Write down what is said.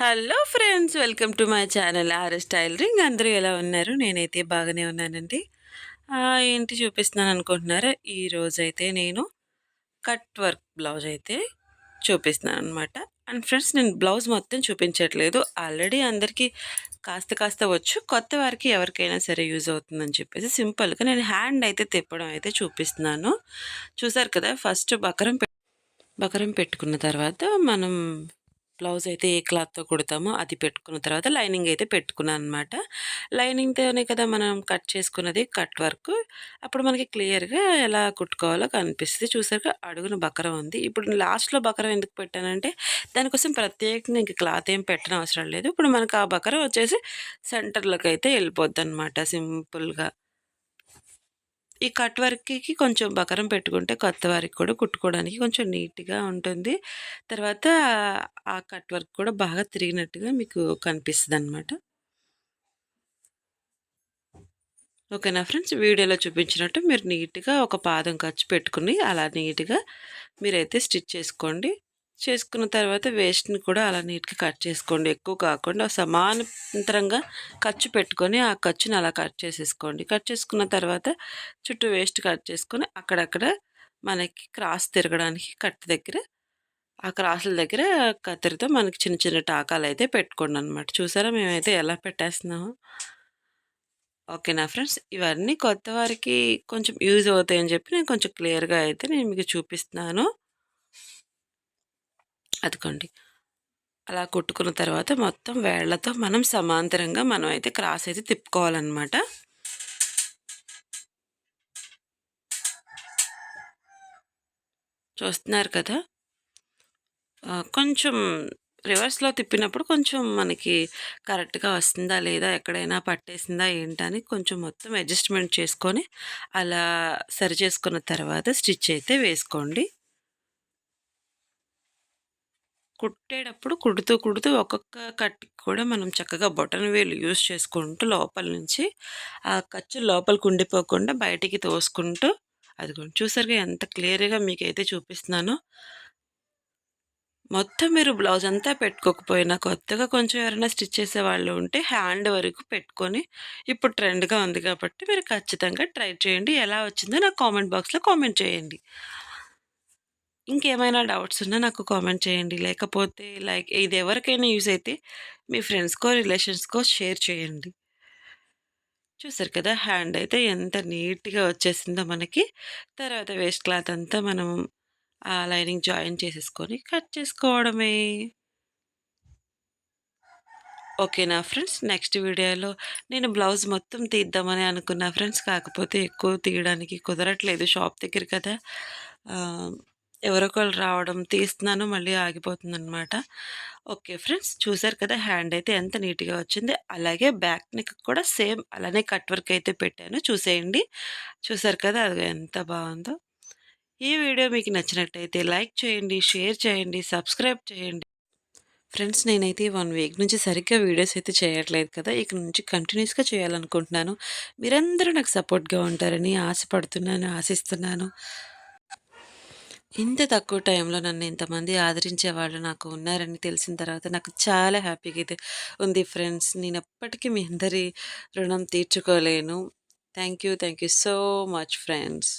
Hello friends, welcome to my channel RS tailoring. అందరూ ఎలా ఉన్నారు? నేనైతే బాగానే ఉన్నానండి. ఏంటి చూపిస్తున్నాను అనుకుంటున్నారా? ఈరోజైతే నేను కట్ వర్క్ బ్లౌజ్ అయితే చూపిస్తున్నాను అనమాట. అండ్ ఫ్రెండ్స్, నేను బ్లౌజ్ మొత్తం చూపించట్లేదు. ఆల్రెడీ అందరికీ కాస్త కాస్త వచ్చు. కొత్త వారికి ఎవరికైనా సరే యూజ్ అవుతుందని చెప్పేసి సింపుల్గా నేను హ్యాండ్ అయితే తిప్పడం అయితే చూపిస్తున్నాను. చూసారు కదా, ఫస్ట్ బకరం పెట్టుకున్న తర్వాత మనం బ్లౌజ్ అయితే ఏ క్లాత్‌తో కుడతామో అది పెట్టుకున్న తర్వాత లైనింగ్ అయితే పెట్టుకున్నాను అనమాట. లైనింగ్‌తోనే కదా మనం కట్ చేసుకున్నది కట్ వర్క్. అప్పుడు మనకి క్లియర్‌గా ఎలా కుట్టుకోవాలో కనిపిస్తది. చూసారుగా, అడుగున బకరం ఉంది. ఇప్పుడు లాస్ట్‌లో బకరం ఎందుకు పెట్టానంటే, దానికోసం ప్రత్యేకంగా ఇంక క్లాత్ ఏం పెట్టనవసరం లేదు. ఇప్పుడు మనకు ఆ బకరం వచ్చేసి సెంటర్‌లోకైతే ఎళ్ళిపోద్దనమాట సింపుల్‌గా. ఈ కట్ వర్క్‌కి కొంచెం బకరం పెట్టుకుంటే కొత్త వారికి కూడా కుట్టుకోవడానికి కొంచెం నీట్‌గా ఉంటుంది. తర్వాత ఆ కట్ వర్క్ కూడా బాగా తిరిగినట్టుగా మీకు కనిపిస్తదనమాట. ఓకేనా ఫ్రెండ్స్? వీడియోలో చూపించినట్టు మీరు నీట్‌గా ఒక పాదం ఖర్చు పెట్టుకుని అలా నీట్‌గా మీరైతే స్టిచ్ చేసుకోండి. చేసుకున్న తర్వాత వేస్ట్‌ని కూడా అలా నీట్‌గా కట్ చేసుకోండి. ఎక్కువ కాకుండా సమాంతరంగా ఖర్చు పెట్టుకొని ఆ ఖర్చుని అలా కట్ చేసేసుకోండి. కట్ చేసుకున్న తర్వాత చుట్టూ వేస్ట్ కట్ చేసుకొని అక్కడక్కడ మనకి క్రాస్ తిరగడానికి కట్ దగ్గర, ఆ క్రాసుల దగ్గర కత్తెరతో మనకి చిన్న చిన్న టాకాలైతే పెట్టుకోండనమాట. చూసారా మేమైతే ఎలా పెట్టేస్తున్నామో? ఓకేనా ఫ్రెండ్స్? ఇవన్నీ కొత్త వారికి కొంచెం యూజ్ అవుతాయని చెప్పి నేను కొంచెం క్లియర్‌గా అయితే నేను మీకు చూపిస్తున్నాను. అదిగోండి. అలా కుట్టుకున్న తర్వాత మొత్తం వేళ్ళతో మనం సమాంతరంగా మనం అయితే క్రాస్ అయితే తిప్పుకోవాలనమాట. చూస్తున్నారు కదా! కొంచెం రివర్స్‌లో తిప్పినప్పుడు కొంచెం మనకి కరెక్ట్‌గా వస్తుందా లేదా, ఎక్కడైనా పట్టేసిందా ఏంటా అని కొంచెం మొత్తం అడ్జస్ట్‌మెంట్ చేసుకొని అలా సరి చేసుకున్న తర్వాత స్టిచ్ అయితే వేసుకోండి. కుట్టేటప్పుడు కుడుతూ ఒక్కొక్క కట్‌కి కూడా మనం చక్కగా బొటన వేలు యూజ్ చేసుకుంటూ లోపల నుంచి ఆ ఖర్చు లోపలికి ఉండిపోకుండా బయటికి తోసుకుంటూ, అదిగోండి చూసారుగా ఎంత క్లియర్‌గా మీకైతే చూపిస్తున్నానో. మొత్తం మీరు బ్లౌజ్ అంతా పెట్టుకోకపోయినా కొత్తగా కొంచెం ఎవరైనా స్టిచ్ చేసేవాళ్ళు ఉంటే హ్యాండ్ వరకు పెట్టుకొని, ఇప్పుడు ట్రెండ్‌గా ఉంది కాబట్టి మీరు ఖచ్చితంగా ట్రై చేయండి. ఎలా వచ్చిందో నాకు కామెంట్ బాక్స్‌లో కామెంట్ చేయండి. ఇంకేమైనా డౌట్స్ ఉన్నా నాకు కామెంట్ చేయండి. లేకపోతే లైక్ ఇది ఎవరికైనా యూజ్ అయితే మీ ఫ్రెండ్స్‌కో, రిలేషన్స్‌కో షేర్ చేయండి. చూసారు కదా, హ్యాండ్ అయితే ఎంత నీట్‌గా వచ్చేసిందో మనకి. తర్వాత వేస్ట్ క్లాత్ అంతా మనం ఆ లైనింగ్ జాయిన్ చేసేసుకొని కట్ చేసుకోవడమే. ఓకేనా ఫ్రెండ్స్? నెక్స్ట్ వీడియోలో నేను బ్లౌజ్ మొత్తం తీద్దామని అనుకున్నా ఫ్రెండ్స్. కాకపోతే ఎక్కువ తీయడానికి కుదరట్లేదు, షాప్ దగ్గర కదా! ఆహ్, ఎవరో ఒకళ్ళు రావడం, తీస్తున్నాను మళ్ళీ ఆగిపోతుందనమాట. ఓకే ఫ్రెండ్స్, చూసారు కదా హ్యాండ్ అయితే ఎంత నీట్‌గా వచ్చింది. అలాగే బ్యాక్ నెక్ కూడా సేమ్ అలానే కట్ వర్క్ అయితే పెట్టాను, చూసేయండి. చూసారు కదా అది ఎంత బావుందో. ఈ వీడియో మీకు నచ్చినట్టయితే లైక్ చేయండి, షేర్ చేయండి, సబ్స్క్రైబ్ చేయండి. ఫ్రెండ్స్, నేనైతే 1 వీక్ నుంచి సరిగ్గా వీడియోస్ అయితే చేయట్లేదు కదా! ఇక నుంచి కంటిన్యూస్‌గా చేయాలనుకుంటున్నాను. మీరందరూ నాకు సపోర్ట్‌గా ఉంటారని ఆశపడుతున్నాను, ఆశిస్తున్నాను. ఇంత తక్కువ టైంలో నన్ను ఇంతమంది ఆదరించేవాళ్ళు నాకు ఉన్నారని తెలిసిన తర్వాత నాకు చాలా హ్యాపీగా అయితే ఉంది ఫ్రెండ్స్. నేనెప్పటికీ మీ అందరి రుణం తీర్చుకోలేను. Thank you so much friends.